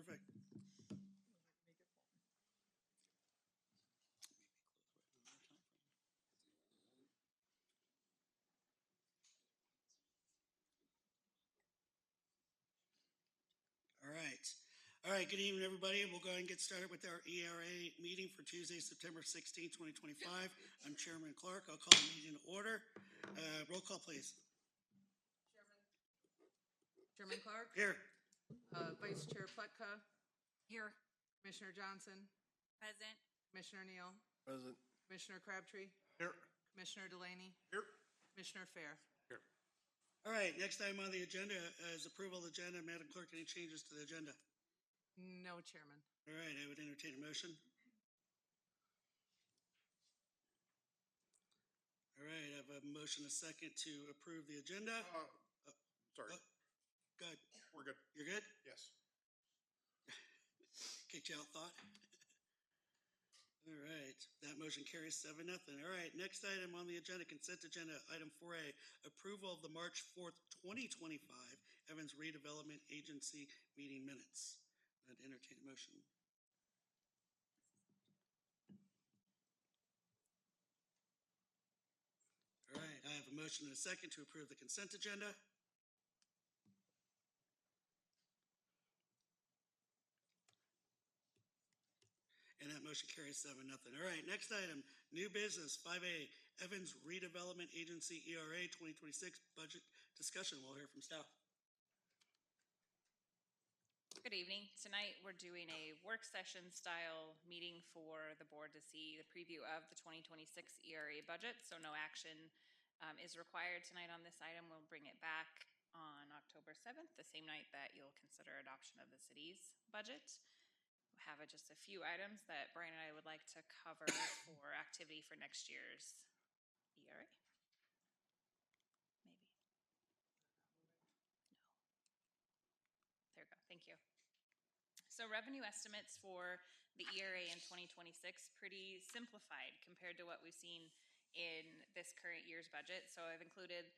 Perfect. All right. All right, good evening, everybody. We'll go ahead and get started with our ERA meeting for Tuesday, September 16th, 2025. I'm Chairman Clark. I'll call the meeting to order. Roll call, please. Chairman Clark? Here. Vice Chair Pletka? Here. Commissioner Johnson? Present. Commissioner Neal? Present. Commissioner Crabtree? Here. Commissioner Delaney? Here. Commissioner Fair? Here. All right, next item on the agenda is approval of the agenda. Madam Clerk, any changes to the agenda? No, Chairman. All right, I would entertain a motion. All right, I have a motion, a second to approve the agenda. Sorry. Go ahead. We're good. You're good? Yes. Kicked you out, thought. All right, that motion carries 7-0. All right, next item on the agenda, consent agenda, item 4A, approval of the March 4th, 2025 Evans Redevelopment Agency meeting minutes. I'd entertain a motion. All right, I have a motion and a second to approve the consent agenda. And that motion carries 7-0. All right, next item, new business, 5A, Evans Redevelopment Agency ERA 2026 budget discussion. We'll hear from staff. Good evening. Tonight we're doing a work session style meeting for the board to see the preview of the 2026 ERA budget. So no action is required tonight on this item. We'll bring it back on October 7th, the same night that you'll consider adoption of the city's budget. We have just a few items that Brian and I would like to cover for activity for next year's ERA. Maybe. No. There we go. Thank you. So revenue estimates for the ERA in 2026, pretty simplified compared to what we've seen in this current year's budget. So I've included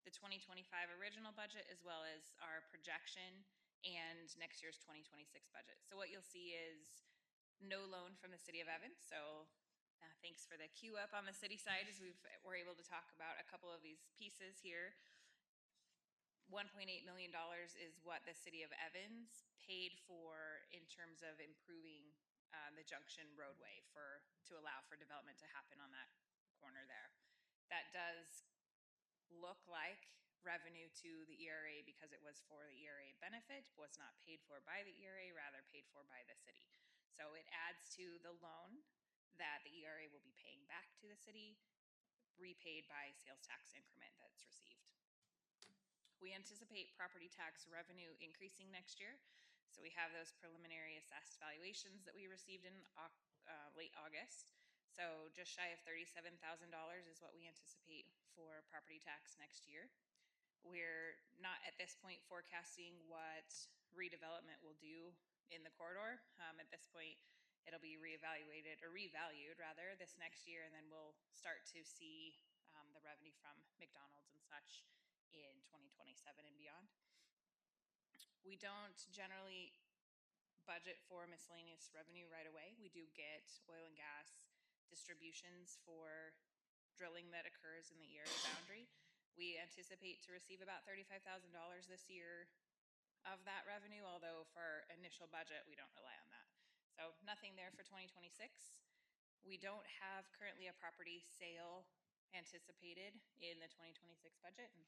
the 2025 original budget as well as our projection and next year's 2026 budget. So what you'll see is no loan from the city of Evans. So thanks for the queue up on the city side as we're able to talk about a couple of these pieces here. $1.8 million is what the city of Evans paid for in terms of improving the junction roadway to allow for development to happen on that corner there. That does look like revenue to the ERA because it was for the ERA benefit, was not paid for by the ERA, rather paid for by the city. So it adds to the loan that the ERA will be paying back to the city, repaid by sales tax increment that's received. We anticipate property tax revenue increasing next year. So we have those preliminary assessed valuations that we received in late August. So just shy of $37,000 is what we anticipate for property tax next year. We're not at this point forecasting what redevelopment will do in the corridor. At this point, it'll be reevaluated or revalued rather this next year, and then we'll start to see the revenue from McDonald's and such in 2027 and beyond. We don't generally budget for miscellaneous revenue right away. We do get oil and gas distributions for drilling that occurs in the ERA boundary. We anticipate to receive about $35,000 this year of that revenue, although for initial budget, we don't rely on that. So nothing there for 2026. We don't have currently a property sale anticipated in the 2026 budget. And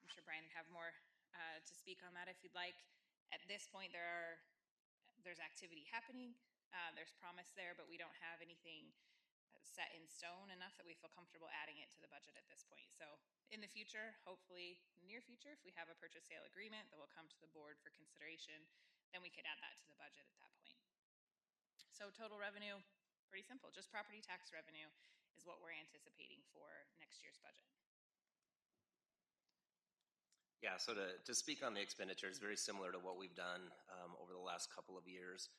I'm sure Brian would have more to speak on that if you'd like. At this point, there's activity happening. There's promise there, but we don't have anything set in stone enough that we feel comfortable adding it to the budget at this point. So in the future, hopefully near future, if we have a purchase sale agreement that will come to the board for consideration, then we could add that to the budget at that point. So total revenue, pretty simple. Just property tax revenue is what we're anticipating for next year's budget. Yeah, so to speak on the expenditures, very similar to what we've done over the last couple of years.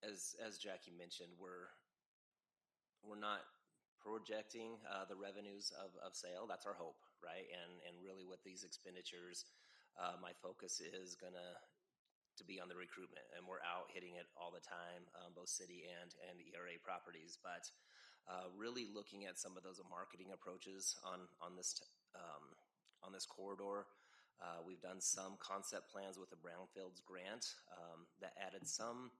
As Jackie mentioned, we're not projecting the revenues of sale. That's our hope, right? And really with these expenditures, my focus is going to be on the recruitment, and we're out hitting it all the time, both city and ERA properties. But really looking at some of those marketing approaches on this corridor. We've done some concept plans with the Brownfields grant that added some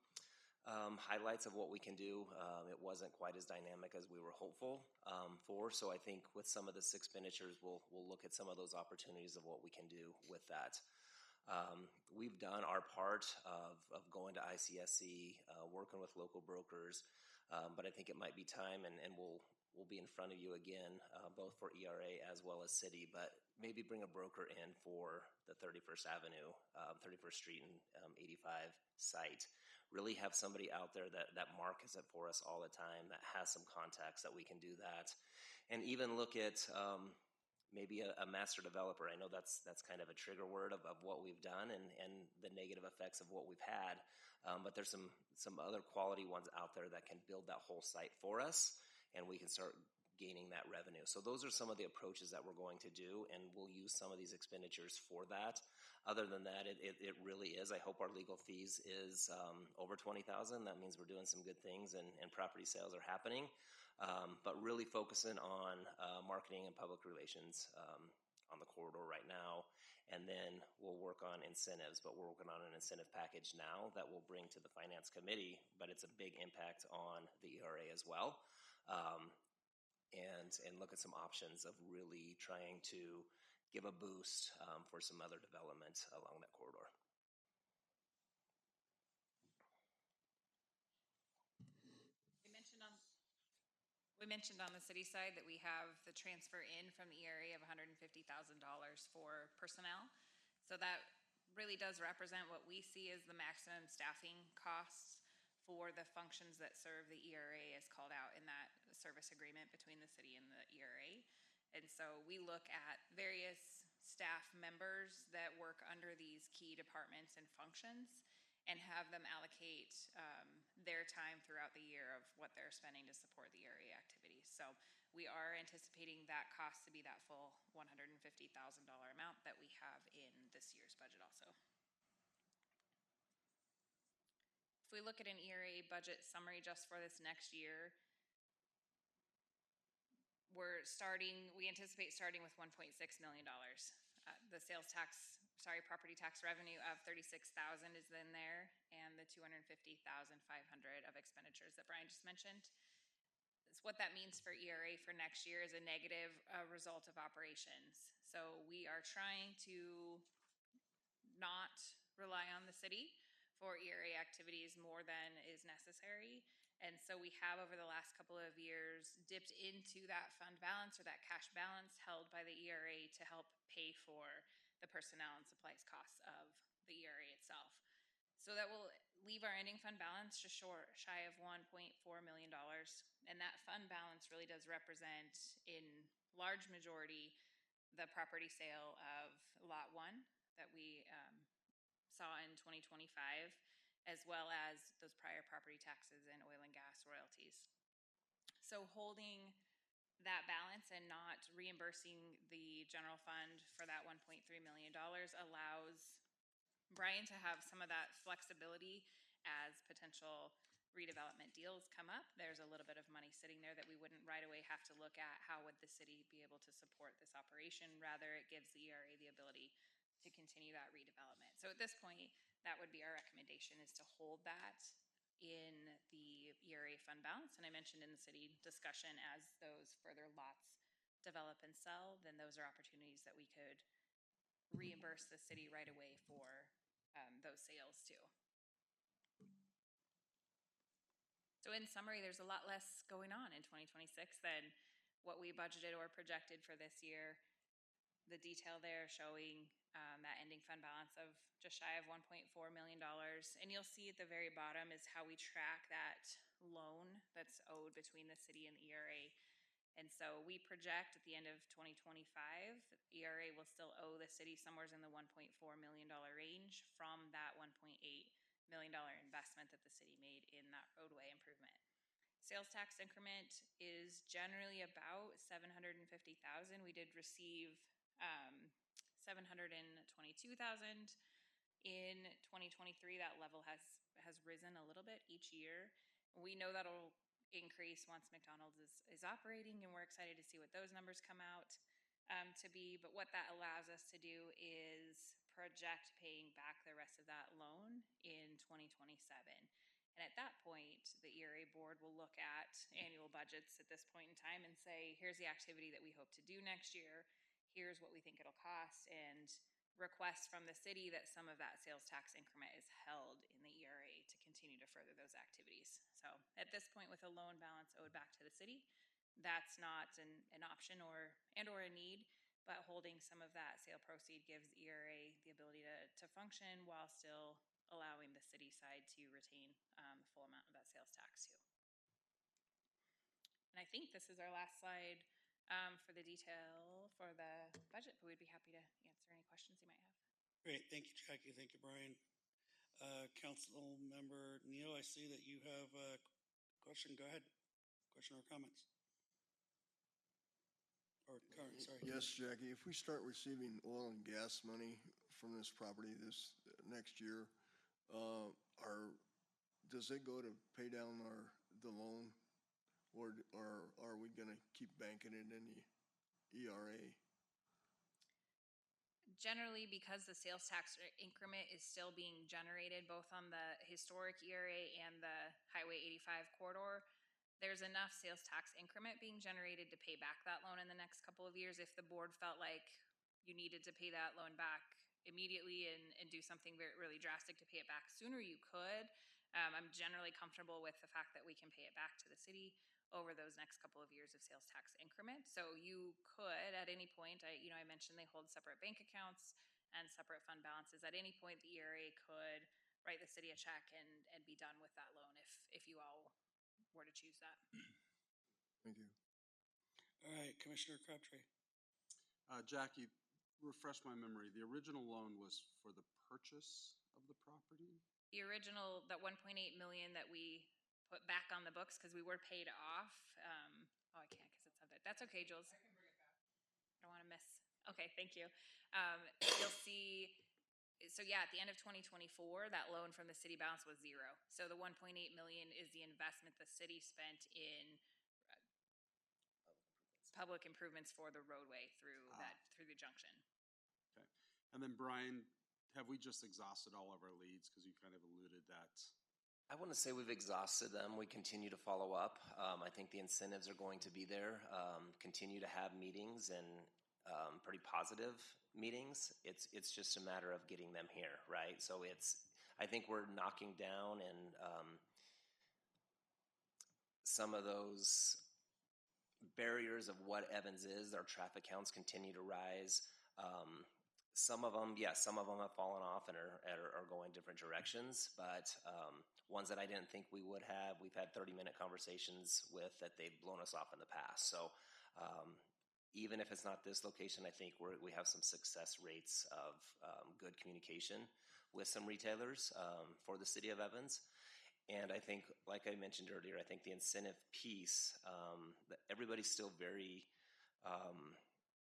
highlights of what we can do. It wasn't quite as dynamic as we were hopeful for. So I think with some of this expenditures, we'll look at some of those opportunities of what we can do with that. We've done our part of going to ICSC, working with local brokers, but I think it might be time, and we'll be in front of you again, both for ERA as well as city, but maybe bring a broker in for the 31st Avenue, 31st Street and 85 site. Really have somebody out there that markets it for us all the time, that has some contacts that we can do that, and even look at maybe a master developer. I know that's kind of a trigger word of what we've done and the negative effects of what we've had, but there's some other quality ones out there that can build that whole site for us, and we can start gaining that revenue. So those are some of the approaches that we're going to do, and we'll use some of these expenditures for that. Other than that, it really is. I hope our legal fees is over $20,000. That means we're doing some good things, and property sales are happening. But really focusing on marketing and public relations on the corridor right now. And then we'll work on incentives, but we're working on an incentive package now that we'll bring to the finance committee, but it's a big impact on the ERA as well. And look at some options of really trying to give a boost for some other development along that corridor. We mentioned on the city side that we have the transfer in from the ERA of $150,000 for personnel. So that really does represent what we see as the maximum staffing costs for the functions that serve the ERA as called out in that service agreement between the city and the ERA. And so we look at various staff members that work under these key departments and functions and have them allocate their time throughout the year of what they're spending to support the ERA activities. So we are anticipating that cost to be that full $150,000 amount that we have in this year's budget also. If we look at an ERA budget summary just for this next year, we anticipate starting with $1.6 million. The property tax revenue of $36,000 is in there, and the $250,500 of expenditures that Brian just mentioned. So what that means for ERA for next year is a negative result of operations. So we are trying to not rely on the city for ERA activities more than is necessary. And so we have, over the last couple of years, dipped into that fund balance or that cash balance held by the ERA to help pay for the personnel and supplies costs of the ERA itself. So that will leave our ending fund balance just shy of $1.4 million. And that fund balance really does represent, in large majority, the property sale of Lot 1 that we saw in 2025, as well as those prior property taxes and oil and gas royalties. So holding that balance and not reimbursing the general fund for that $1.3 million allows Brian to have some of that flexibility as potential redevelopment deals come up. There's a little bit of money sitting there that we wouldn't right away have to look at how would the city be able to support this operation. Rather, it gives the ERA the ability to continue that redevelopment. So at this point, that would be our recommendation, is to hold that in the ERA fund balance. And I mentioned in the city discussion, as those further lots develop and sell, then those are opportunities that we could reimburse the city right away for those sales too. So in summary, there's a lot less going on in 2026 than what we budgeted or projected for this year. The detail there showing that ending fund balance of just shy of $1.4 million. And you'll see at the very bottom is how we track that loan that's owed between the city and the ERA. And so we project at the end of 2025, ERA will still owe the city somewhere in the $1.4 million range from that $1.8 million investment that the city made in that roadway improvement. Sales tax increment is generally about $750,000. We did receive $722,000 In 2023, that level has risen a little bit each year. We know that'll increase once McDonald's is operating, and we're excited to see what those numbers come out to be. But what that allows us to do is project paying back the rest of that loan in 2027. And at that point, the ERA board will look at annual budgets at this point in time and say, here's the activity that we hope to do next year. Here's what we think it'll cost, and request from the city that some of that sales tax increment is held in the ERA to continue to further those activities. So at this point, with a loan balance owed back to the city, that's not an option or a need, but holding some of that sale proceed gives ERA the ability to function while still allowing the city side to retain the full amount of that sales tax too. And I think this is our last slide for the detail for the budget, but we'd be happy to answer any questions you might have. Great, thank you, Jackie, thank you, Brian. Council Member Neal, I see that you have a question. Go ahead. Question or comments? Or current, sorry. Yes, Jackie, if we start receiving oil and gas money from this property this next year, does it go to pay down the loan, or are we going to keep banking it in the ERA? Generally, because the sales tax increment is still being generated both on the historic ERA and the Highway 85 corridor, there's enough sales tax increment being generated to pay back that loan in the next couple of years. If the board felt like you needed to pay that loan back immediately and do something really drastic to pay it back sooner, you could. I'm generally comfortable with the fact that we can pay it back to the city over those next couple of years of sales tax increment. So you could, at any point, I mentioned they hold separate bank accounts and separate fund balances. At any point, the ERA could write the city a check and be done with that loan if you all were to choose that. Thank you. All right, Commissioner Crabtree. Jackie, refresh my memory. The original loan was for the purchase of the property? The original, that 1.8 million that we put back on the books because we were paid off. I can't because it's up there. That's okay, Jules. I can bring it back. I don't want to miss. Okay, thank you. You'll see. So yeah, at the end of 2024, that loan from the city balance was zero. So the 1.8 million is the investment the city spent in public improvements for the roadway through the junction. Okay. And then Brian, have we just exhausted all of our leads? Because you kind of alluded that. I wouldn't say we've exhausted them. We continue to follow up. I think the incentives are going to be there. Continue to have meetings and pretty positive meetings. It's just a matter of getting them here, right? So I think we're knocking down and some of those barriers of what Evans is. Our traffic counts continue to rise. Some of them have fallen off and are going different directions, but ones that I didn't think we would have, we've had 30-minute conversations with that they've blown us off in the past. So even if it's not this location, I think we have some success rates of good communication with some retailers for the city of Evans. And I think, like I mentioned earlier, I think the incentive piece, everybody's still very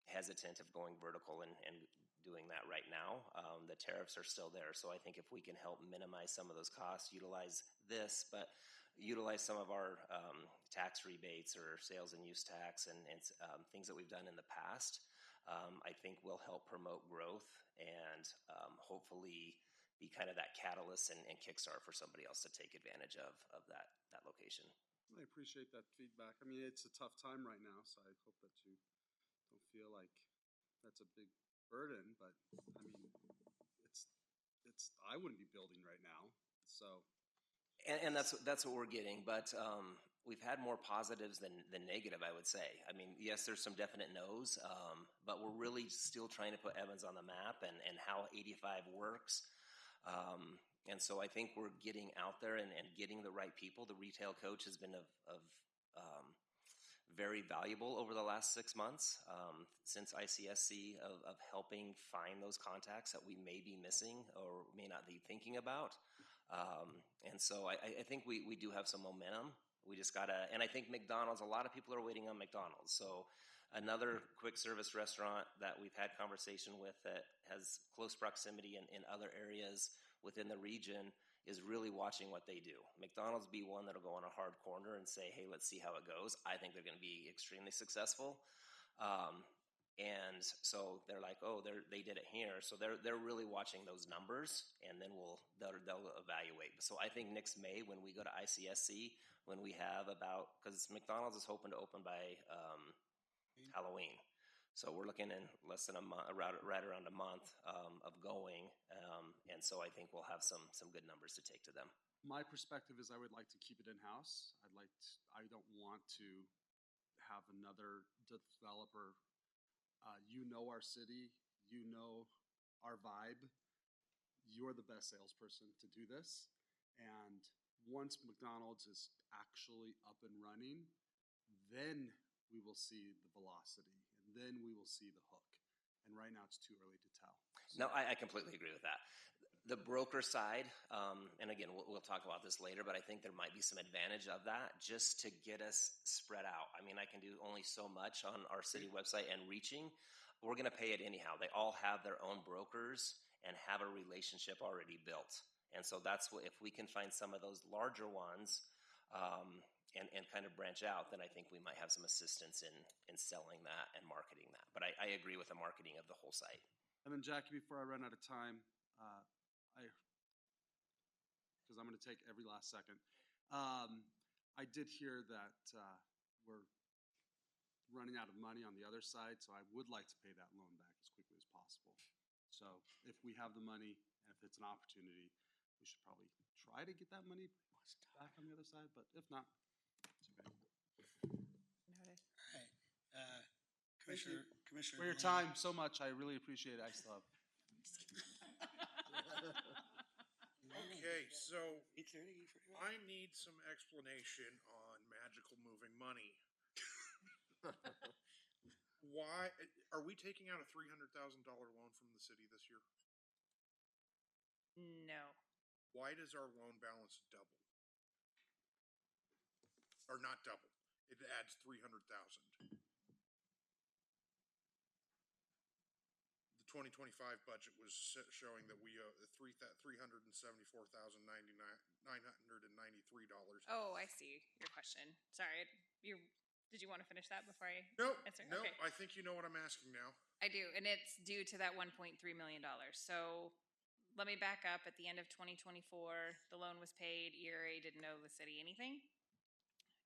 hesitant of going vertical and doing that right now. The tariffs are still there. So I think if we can help minimize some of those costs, utilize this, but utilize some of our tax rebates or sales and use tax and things that we've done in the past, I think will help promote growth and hopefully be kind of that catalyst and kickstart for somebody else to take advantage of that location. I appreciate that feedback. I mean, it's a tough time right now, so I hope that you don't feel like that's a big burden, but I mean, I wouldn't be building right now, so. And that's what we're getting, but we've had more positives than negative, I would say. I mean, yes, there's some definite no's, but we're really still trying to put Evans on the map and how 85 works. And so I think we're getting out there and getting the right people. The retail coach has been very valuable over the last 6 months since ICSC of helping find those contacts that we may be missing or may not be thinking about. And so I think we do have some momentum. We just gotta, and I think McDonald's, a lot of people are waiting on McDonald's. So Another quick service restaurant that we've had conversation with that has close proximity in other areas within the region is really watching what they do. McDonald's be one that'll go on a hard corner and say, hey, let's see how it goes. I think they're going to be extremely successful. And so they're like, oh, they did it here. So they're really watching those numbers, and then they'll evaluate. So I think next May when we go to ICSC, when we have because McDonald's is hoping to open by Halloween. So we're looking in less than a month, right around a month of going, and so I think we'll have some good numbers to take to them. My perspective is I would like to keep it in-house. I don't want to have another developer. You know our city, you know our vibe. You're the best salesperson to do this. And once McDonald's is actually up and running, then we will see the velocity, and then we will see the hook. And right now it's too early to tell. No, I completely agree with that. The broker side, and again, we'll talk about this later, but I think there might be some advantage of that just to get us spread out. I mean, I can do only so much on our city website and reaching. We're going to pay it anyhow. They all have their own brokers and have a relationship already built. And so that's what, if we can find some of those larger ones and kind of branch out, then I think we might have some assistance in selling that and marketing that. But I agree with the marketing of the whole site. And then Jackie, before I run out of time, because I'm going to take every last second. I did hear that we're running out of money on the other side, so I would like to pay that loan back as quickly as possible. So if we have the money, and if it's an opportunity, we should probably try to get that money back on the other side, but if not, it's okay. Noted. All right. Commissioner. For your Delaney. time so much, I really appreciate it. I still have. Okay, so 8:30 for you. I need some explanation on magical moving money. Why are we taking out a $300,000 loan from the city this year? No. Why does our loan balance double? Or not double? It adds 300,000. The 2025 budget was showing that we owe $374,993. Oh, I see your question. Sorry. Did you want to finish that before I Nope. answer? Nope. Okay. I think you know what I'm asking now. I do, and it's due to that $1.3 million. So let me back up. At the end of 2024, the loan was paid. ERA didn't owe the city anything.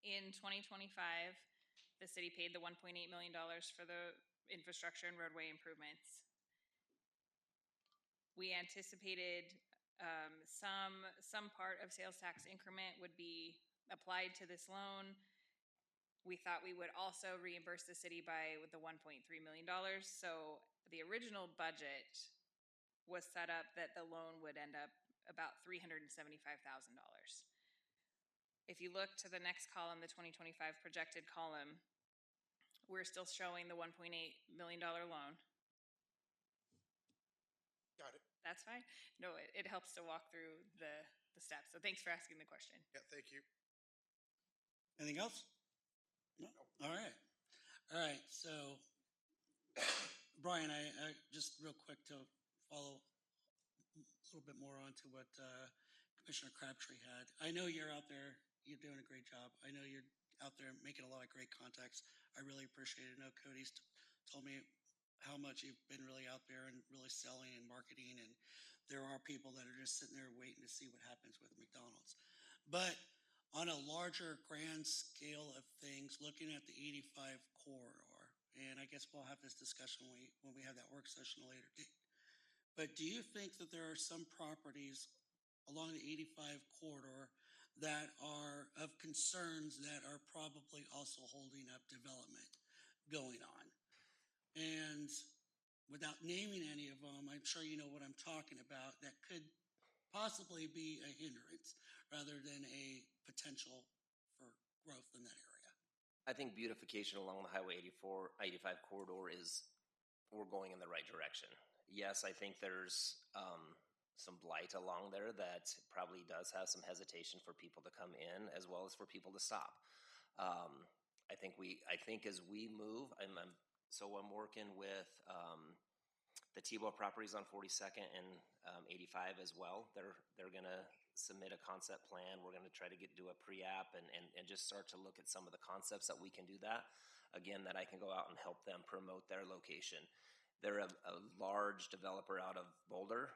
In 2025, the city paid the $1.8 million for the infrastructure and roadway improvements. We anticipated some part of sales tax increment would be applied to this loan. We thought we would also reimburse the city by the $1.3 million. So the original budget was set up that the loan would end up about $375,000. If you look to the next column, the 2025 projected column, we're still showing the $1.8 million loan. Got it. That's fine. No, it helps to walk through the steps. So thanks for asking the question. Yeah, thank you. Anything else? No. All right. So, Brian, I just real quick to follow a little bit more onto what Commissioner Crabtree had. I know you're out there. You're doing a great job. I know you're out there making a lot of great contacts. I really appreciate it. I know Cody's told me how much you've been really out there and really selling and marketing, and there are people that are just sitting there waiting to see what happens with McDonald's. But on a larger grand scale of things, looking at the 85 corridor, and I guess we'll have this discussion when we have that work session later date. But do you think that there are some properties along the 85 corridor that are of concerns that are probably also holding up development going on? And without naming any of them, I'm sure you know what I'm talking about, that could possibly be a hindrance rather than a potential for growth in that area. I think beautification along the Highway 85 corridor we're going in the right direction. Yes, I think there's some blight along there that probably does have some hesitation for people to come in as well as for people to stop. I think as we move, I'm working with the T-Bow properties on 42nd and 85 as well. They're gonna submit a concept plan. We're gonna try to do a pre-app and just start to look at some of the concepts that we can do that. Again, that I can go out and help them promote their location. They're a large developer out of Boulder.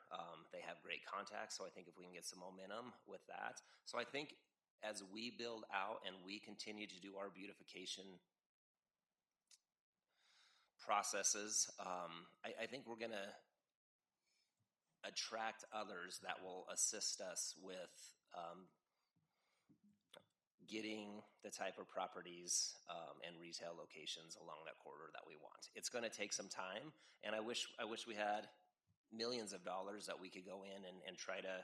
They have great contacts, so I think if we can get some momentum with that. So I think as we build out and we continue to do our beautification processes, I think we're going to attract others that will assist us with getting the type of properties and retail locations along that corridor that we want. It's going to take some time, and I wish we had millions of dollars that we could go in and try to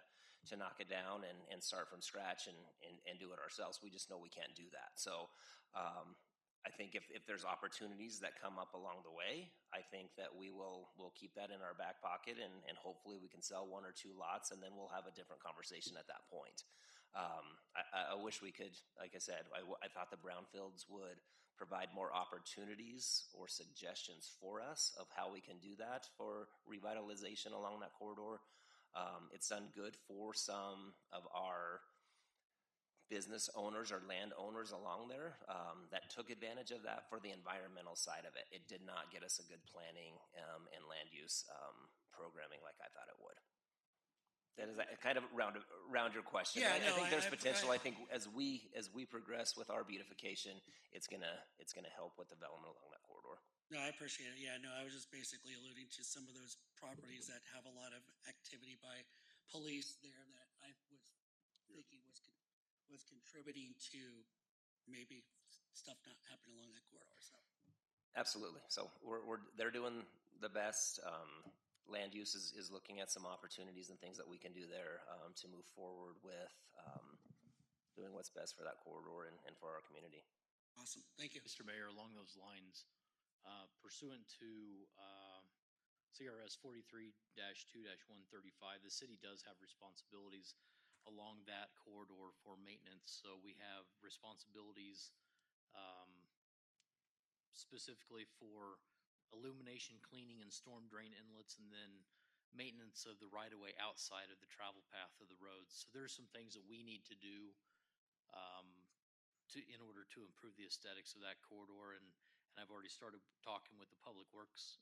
knock it down and start from scratch and do it ourselves. We just know we can't do that. So I think if there's opportunities that come up along the way, I think that we'll keep that in our back pocket, and hopefully we can sell 1 or 2 lots, and then we'll have a different conversation at that point. I wish we could, like I said, I thought the brownfields would provide more opportunities or suggestions for us of how we can do that for revitalization along that corridor. It's done good for some of our business owners or landowners along there that took advantage of that for the environmental side of it. It did not get us a good planning and land use programming like I thought it would. That is kind of round your question. Yeah, I no, think there's I- potential. I think as we progress with our beautification, it's gonna help with development along that corridor. No, I appreciate it. Yeah, no, I was just basically alluding to some of those properties that have a lot of activity by police there that I was thinking was contributing to maybe stuff not happening along that corridor. So Absolutely. So they're doing the best. Land use is looking at some opportunities and things that we can do there to move forward with doing what's best for that corridor and for our community. awesome. Thank you. Mr. Mayor, along those lines, pursuant to CRS 43-2-135, the city does have responsibilities along that corridor for maintenance. So we have responsibilities specifically for illumination, cleaning, and storm drain inlets, and then maintenance of the right-of-way outside of the travel path of the roads. So there's some things that we need to do in order to improve the aesthetics of that corridor. And I've already started talking with the Public Works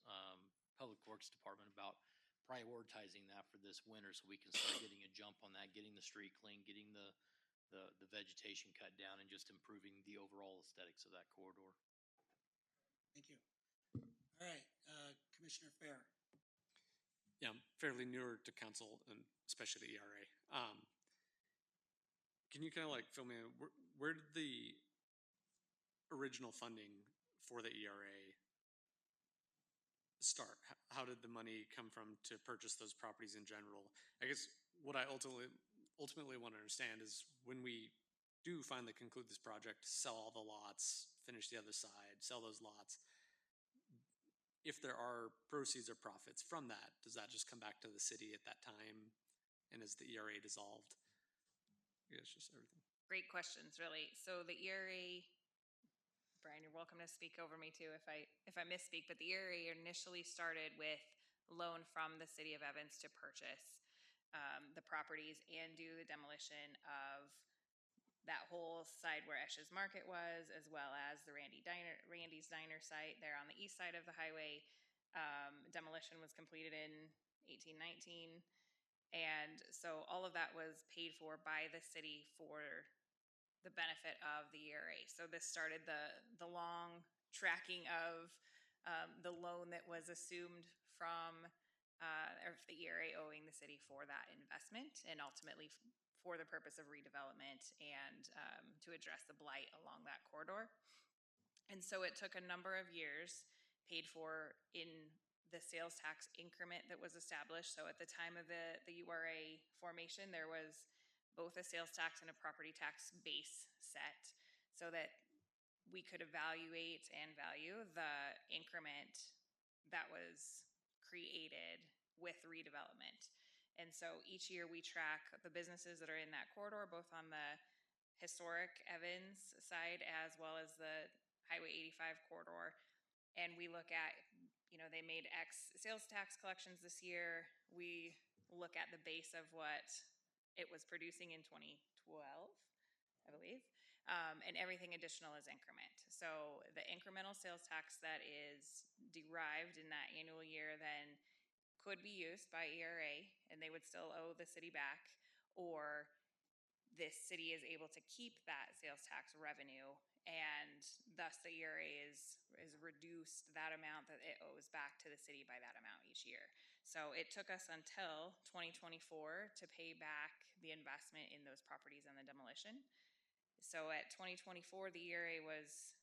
Department about prioritizing that for this winter, so we can start getting a jump on that, getting the street clean, getting the vegetation cut down, and just improving the overall aesthetics of that corridor. Thank you. All right, Commissioner Fair. Yeah, I'm fairly newer to council and especially the ERA. Can you kind of like fill me in? Where did the original funding for the ERA start? How did the money come from to purchase those properties in general? I guess what I ultimately want to understand is when we do finally conclude this project, sell all the lots, finish the other side, sell those lots, if there are proceeds or profits from that, does that just come back to the city at that time? And is the ERA dissolved? I guess just everything. Great questions, really. So the ERA, Brian, you're welcome to speak over me too if I misspeak, but the ERA initially started with loan from the city of Evans to purchase the properties and do the demolition of that whole side where Esch's Market was, as well as the Randy's Diner site there on the east side of the highway. Demolition was completed in 1819. And so all of that was paid for by the city for the benefit of the ERA. So this started the long tracking of the loan that was assumed from or the ERA owing the city for that investment, and ultimately for the purpose of redevelopment and to address the blight along that corridor. And so it took a number of years, paid for in the sales tax increment that was established. So at the time of the URA formation, there was both a sales tax and a property tax base set so that we could evaluate and value the increment that was created with redevelopment. And so each year we track the businesses that are in that corridor, both on the historic Evans side as well as the Highway 85 corridor, and we look at, they made X sales tax collections this year. We look at the base of what it was producing in 2012, I believe, and everything additional is increment. So the incremental sales tax that is derived in that annual year then could be used by ERA, and they would still owe the city back, or this city is able to keep that sales tax revenue, and thus the ERA is reduced that amount that it owes back to the city by that amount each year. So it took us until 2024 to pay back the investment in those properties and the demolition. So at 2024, the ERA was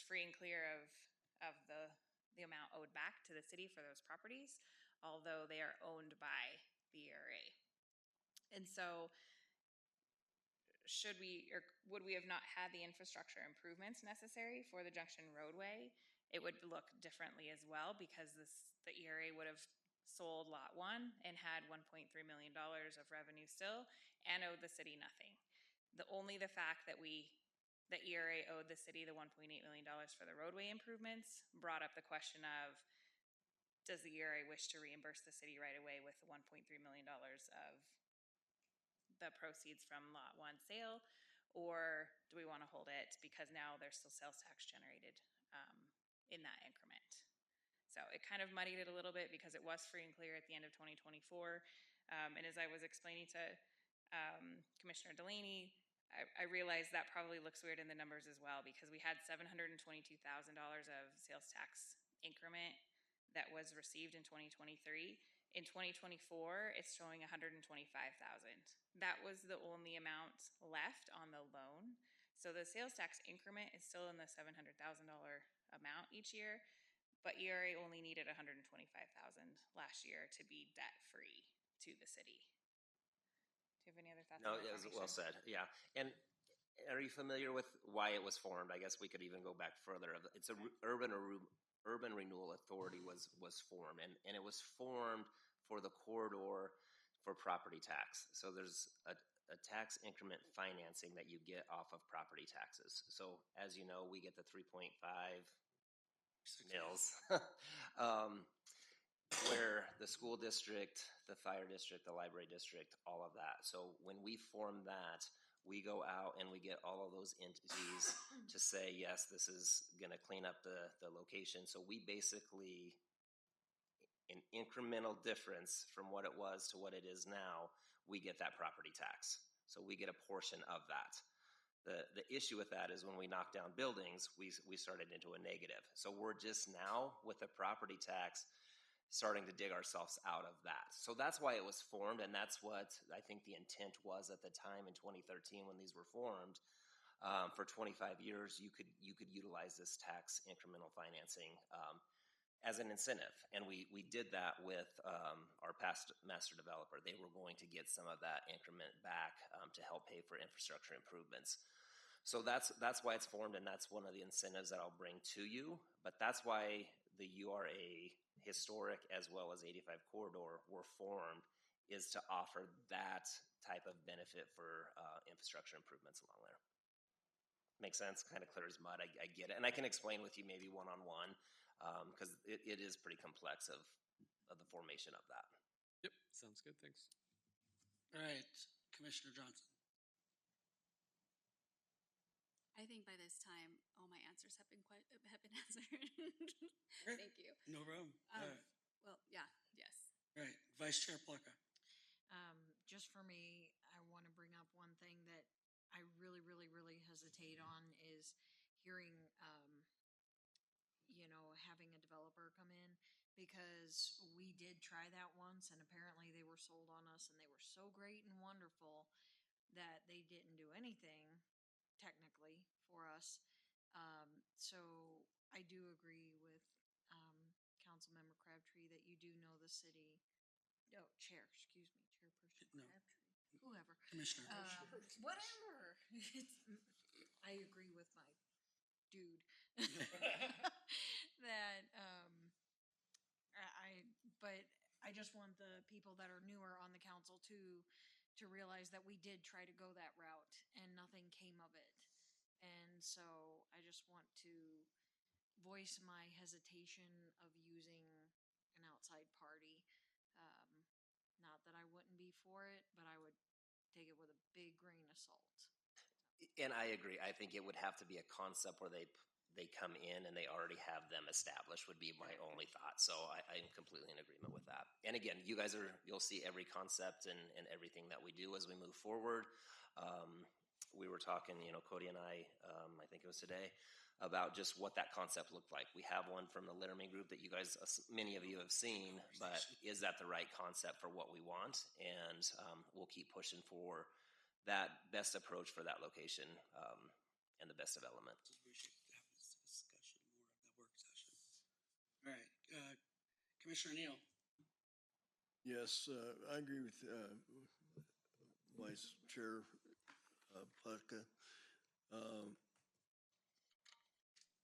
free and clear of the amount owed back to the city for those properties, although they are owned by the ERA. And so would we have not had the infrastructure improvements necessary for the Junction roadway, it would look differently as well, because the ERA would have sold lot 1 and had $1.3 million of revenue still and owed the city nothing. The fact that the ERA owed the city the $1.8 million for the roadway improvements brought up the question of, does the ERA wish to reimburse the city right away with the $1.3 million of the proceeds from lot 1 sale, or do we want to hold it because now there's still sales tax generated in that increment? So it kind of muddied it a little bit because it was free and clear at the end of 2024. And as I was explaining to Commissioner Delaney, I realized that probably looks weird in the numbers as well, because we had $722,000 of sales tax increment that was received in 2023. In 2024, it's showing $125,000. That was the only amount left on the loan. So the sales tax increment is still in the $700,000 amount each year, but ERA only needed $125,000 last year to be debt free to the city. Do you have any other thoughts? No, on it that was formation? well said. Yeah. And are you familiar with why it was formed? I guess we could even go back further. It's a urban renewal authority was formed, and it was formed for the corridor for property tax. So there's a tax increment financing that you get off of property taxes. So as you know, we get the 3.5 mills. Where the school district, the fire district, the library district, all of that. So when we form that, we go out and we get all of those entities to say, yes, this is going to clean up the location. So we basically, an incremental difference from what it was to what it is now, we get that property tax. So we get a portion of that. The issue with that is when we knock down buildings, we started into a negative. So we're just now with the property tax starting to dig ourselves out of that. So that's why it was formed, and that's what I think the intent was at the time in 2013 when these were formed. For 25 years, you could utilize this tax incremental financing as an incentive, and we did that with our past master developer. They were going to get some of that increment back to help pay for infrastructure improvements. So that's why it's formed, and that's one of the incentives that I'll bring to you. But that's why the URA historic as well as 85 corridor were formed, is to offer that type of benefit for infrastructure improvements along there. Makes sense? Kind of clear as mud. I get it. And I can explain with you maybe one-on-one because it is pretty complex of the formation of that. Yep, sounds good. Thanks. All right, Commissioner Johnson. I think by this time, all my answers have been answered. Great. Thank you. No problem. All right. Well, yeah, yes. All right, Vice Chair Plaka. Just for me, I want to bring up one thing that I really, really, really hesitate on is hearing, having a developer come in, because we did try that once and apparently they were sold on us and they were so great and wonderful that they didn't do anything technically for us. So I do agree with Councilmember Crabtree that you do know the city. No, chairperson No. Crabtree, whoever. Commissioner. Whatever. I agree with my dude. That but I just want the people that are newer on the council to realize that we did try to go that route and nothing came of it. And so I just want to voice my hesitation of using an outside party. Not that I wouldn't be for it, but I would take it with a big grain of salt. And I agree. I think it would have to be a concept where they come in and they already have them established would be my only thought. So I'm completely in agreement with that. And again, you'll see every concept and everything that we do as we move forward. We were talking, Cody and I think it was today, about just what that concept looked like. We have one from the Litterman Group that you guys, many of you have seen, but is that the right concept for what we want? And we'll keep pushing for that best approach for that location and the best development. We should have this discussion more of the work session. All right, Commissioner Neal. Yes, I agree with Vice Chair Pletka.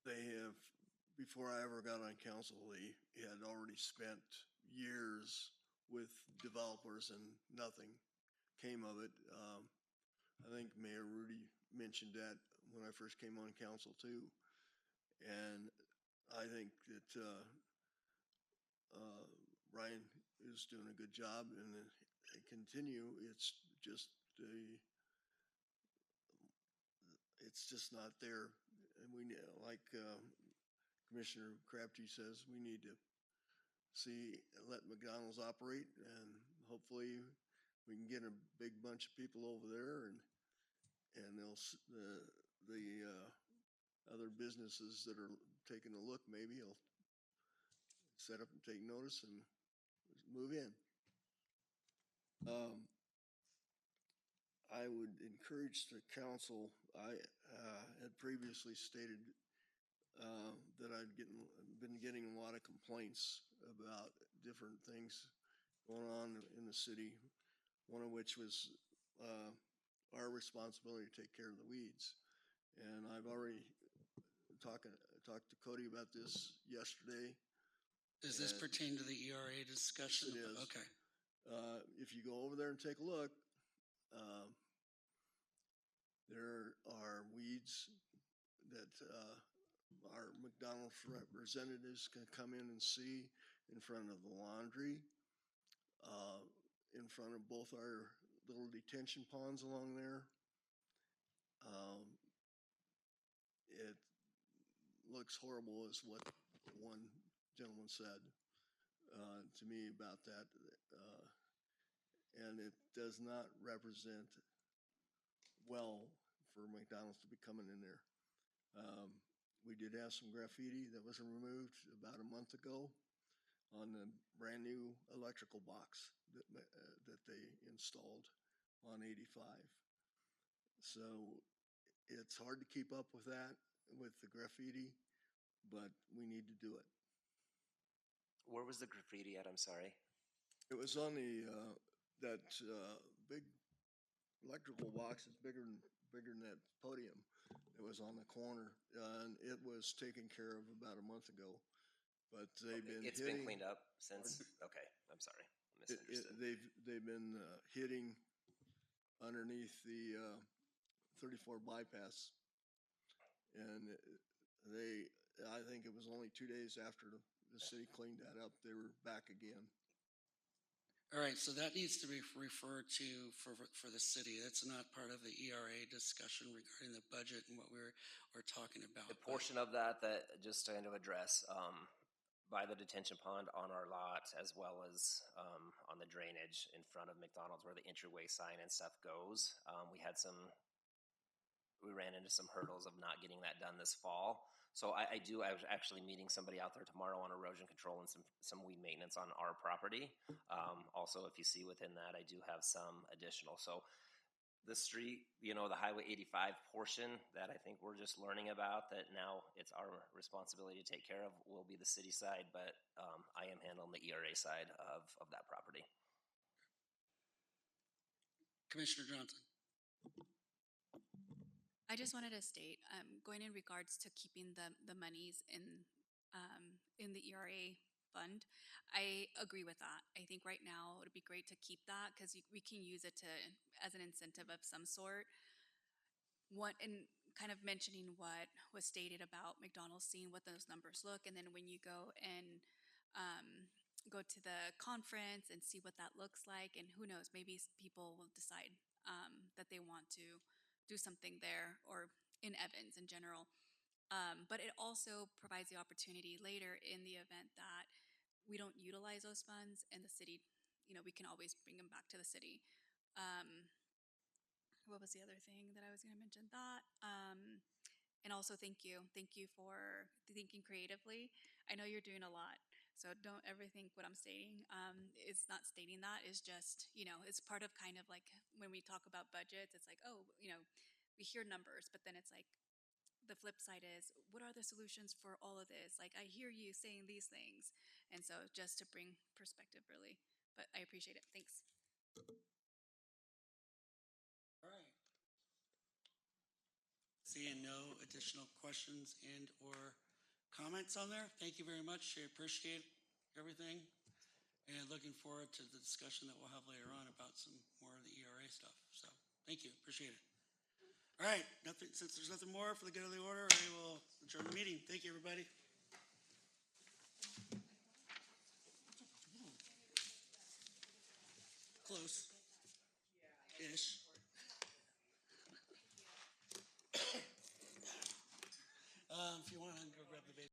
They have, before I ever got on council, they had already spent years with developers and nothing came of it. I think Mayor Rudy mentioned that when I first came on council too. And I think that Ryan is doing a good job and they continue. It's just not there. And we, like Commissioner Crabtree says, we need to let McDonald's operate, and hopefully we can get a big bunch of people over there, and the other businesses that are taking a look maybe will set up and take notice and move in. I would encourage the council. I had previously stated that been getting a lot of complaints about different things going on in the city. One of which was our responsibility to take care of the weeds. And I've already talked to Cody about this yesterday. Does this pertain to the ERA discussion? It is. Okay. If you go over there and take a look, there are weeds that our McDonald's representatives can come in and see in front of the laundry, in front of both our little detention ponds along there. It looks horrible, is what one gentleman said to me about that. And it does not represent well for McDonald's to be coming in there. We did have some graffiti that was removed about a month ago on the brand new electrical box that they installed on 85. So it's hard to keep up with that, with the graffiti, but we need to do it. Where was the graffiti at? I'm sorry. It was on that big electrical box. It's bigger than that podium. It was on the corner, and it was taken care of about a month ago. But they've been It's been cleaned up since. Okay, I'm sorry, I misunderstood. They've been hitting underneath the 34 bypass, and I think it was only 2 days after the city cleaned that up, they were back again. All right, so that needs to be referred to for the city. That's not part of the ERA discussion regarding the budget and what we're talking about. The portion of that just to kind of address by the detention pond on our lot, as well as on the drainage in front of McDonald's where the entryway sign and stuff goes. We ran into some hurdles of not getting that done this fall. So I was actually meeting somebody out there tomorrow on erosion control and some weed maintenance on our property. Also, if you see within that, I do have some additional. So the street, the Highway 85 portion that I think we're just learning about, that now it's our responsibility to take care of, will be the city side, but I am handling the ERA side of that property. Commissioner Johnson. I just wanted to state, going in regards to keeping the monies in the ERA fund, I agree with that. I think right now it would be great to keep that because we can use it as an incentive of some sort. And kind of mentioning what was stated about McDonald's, seeing what those numbers look, and then when you go and go to the conference and see what that looks like, and who knows, maybe people will decide that they want to do something there or in Evans in general. But it also provides the opportunity later in the event that we don't utilize those funds and the city, we can always bring them back to the city. Um, what was the other thing that I was going to mention? That. And also, thank you. Thank you for thinking creatively. I know you're doing a lot, so don't ever think what I'm stating. It's not stating that. It's just, it's part of kind of like when we talk about budgets, it's like, oh, we hear numbers, but then it's like, the flip side is, what are the solutions for all of this? Like, I hear you saying these things. And so just to bring perspective, really. But I appreciate it. Thanks. All right. Seeing no additional questions and or comments on there, thank you very much. I appreciate everything. And looking forward to the discussion that we'll have later on about some more of the ERA stuff. So thank you. Appreciate it. All right. Since there's nothing more for the good of the order, I will adjourn the meeting. Thank you, everybody. Close. Ish.